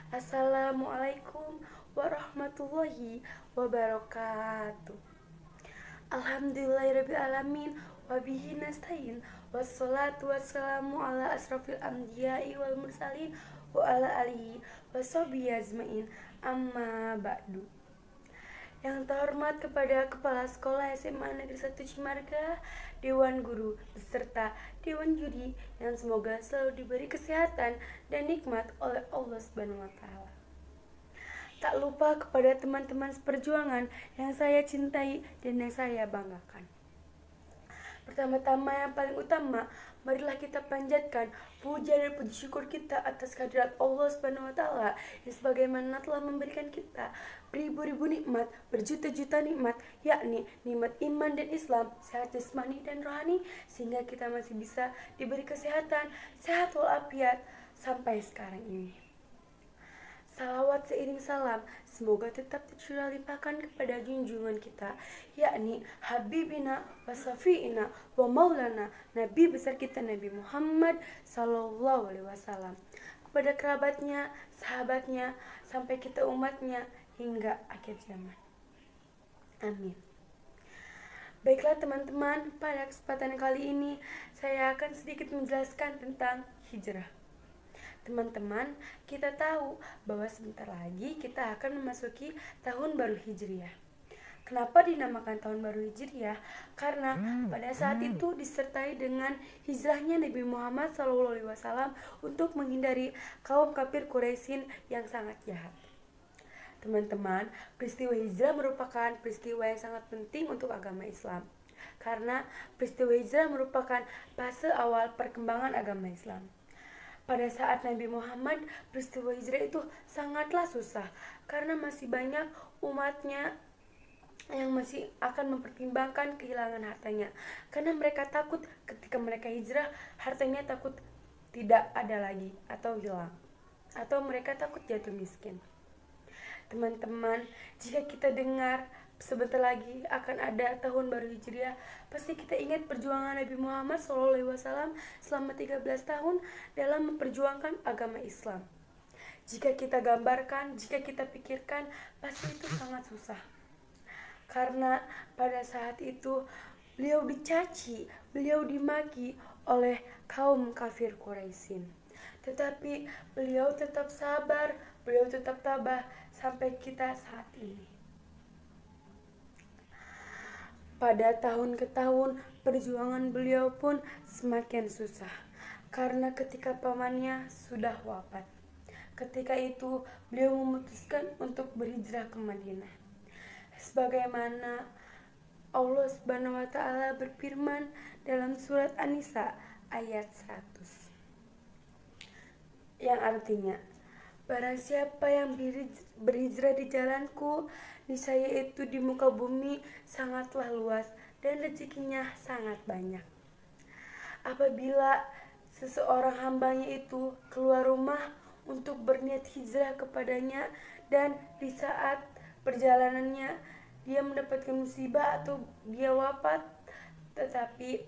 Assalamualaikum warahmatullahi wabarakatuh. Alhamdulillahirabbil alamin wa bihi nasta'in wassalatu wassalamu ala asrofil anbiya'i wal mursalin wa ala alihi washabihi ajmain amma ba'du. Yang terhormat kepada Kepala Sekolah SMA Negeri 1 Cimarga, Dewan Guru, beserta Dewan Juri yang semoga selalu diberi kesehatan dan nikmat oleh Allah Subhanahu wa Ta'ala. Tak lupa kepada teman-teman seperjuangan yang saya cintai dan yang saya banggakan. Pertama-tama yang paling utama, marilah kita panjatkan puja dan puji syukur kita atas kehadirat Allah Subhanahu wa Ta'ala yang sebagaimana telah memberikan kita beribu-ribu nikmat, berjuta-juta nikmat, yakni nikmat iman dan Islam, sehat jasmani dan rohani, sehingga kita masih bisa diberi kesehatan, sehat walafiat sampai sekarang ini. Salawat seiring salam semoga tetap tercurah limpahkan kepada junjungan kita, yakni Habibina wa Safiina wa Maulana, Nabi besar kita Nabi Muhammad Sallallahu Alaihi Wasallam, kepada kerabatnya, sahabatnya, sampai kita umatnya hingga akhir zaman. Amin. Baiklah teman-teman, pada kesempatan kali ini saya akan sedikit menjelaskan tentang hijrah. Teman-teman, kita tahu bahwa sebentar lagi kita akan memasuki tahun baru Hijriah. Kenapa dinamakan tahun baru Hijriah? Karena pada saat itu disertai dengan hijrahnya Nabi Muhammad SAW untuk menghindari kaum kafir Quraisy yang sangat jahat. Teman-teman, peristiwa hijrah merupakan peristiwa yang sangat penting untuk agama Islam. Karena peristiwa hijrah merupakan fase awal perkembangan agama Islam. Pada saat Nabi Muhammad, peristiwa hijrah itu sangatlah susah karena masih banyak umatnya yang masih akan mempertimbangkan kehilangan hartanya, karena mereka takut ketika mereka hijrah hartanya takut tidak ada lagi atau hilang, atau mereka takut jatuh miskin. Teman-teman, jika kita dengar sebentar lagi akan ada tahun baru Hijriah, pasti kita ingat perjuangan Nabi Muhammad SAW selama 13 tahun dalam memperjuangkan agama Islam. Jika kita gambarkan, jika kita pikirkan, pasti itu sangat susah. Karena pada saat itu beliau dicaci, beliau dimaki oleh kaum kafir Quraisy. Tetapi beliau tetap sabar, beliau tetap tabah sampai kita saat ini. Pada tahun ke tahun, perjuangan beliau pun semakin susah, karena ketika pamannya sudah wafat. Ketika itu, beliau memutuskan untuk berhijrah ke Madinah. Sebagaimana Allah Subhanahu wa Ta'ala berfirman dalam surat An-Nisa ayat 100, yang artinya, barang siapa yang berhijrah di jalanku, niscaya itu di muka bumi sangatlah luas dan rezekinya sangat banyak. Apabila seseorang hambanya itu keluar rumah untuk berniat hijrah kepadanya, dan di saat perjalanannya dia mendapatkan musibah atau dia wafat, tetapi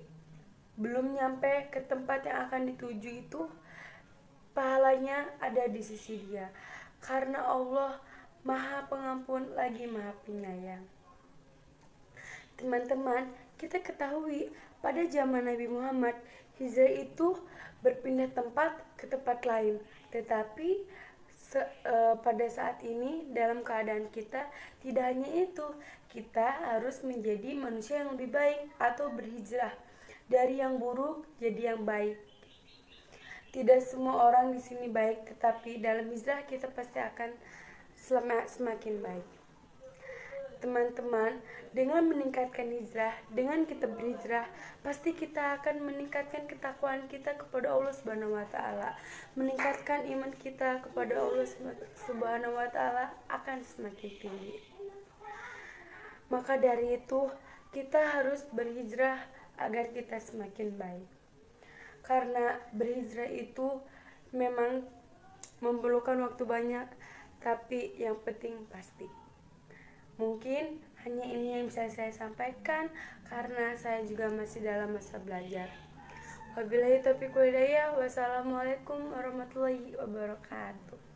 belum nyampe ke tempat yang akan dituju itu, pahalanya ada di sisi dia, karena Allah Maha Pengampun lagi Maha Penyayang. Teman-teman, kita ketahui pada zaman Nabi Muhammad, hijrah itu berpindah tempat ke tempat lain. Tetapi pada saat ini dalam keadaan kita tidak hanya itu, kita harus menjadi manusia yang lebih baik atau berhijrah dari yang buruk jadi yang baik. Tidak semua orang di sini baik, tetapi dalam hijrah kita pasti akan semakin baik. Teman-teman, dengan meningkatkan hijrah, dengan kita berhijrah, pasti kita akan meningkatkan ketakwaan kita kepada Allah Subhanahu wa Ta'ala. Meningkatkan iman kita kepada Allah Subhanahu wa Ta'ala akan semakin tinggi. Maka dari itu, kita harus berhijrah agar kita semakin baik. Karena berhijrah itu memang memerlukan waktu banyak, tapi yang penting pasti. Mungkin hanya ini yang bisa saya sampaikan karena saya juga masih dalam masa belajar. Wabillahi taufiq wal hidayah. Wassalamualaikum warahmatullahi wabarakatuh.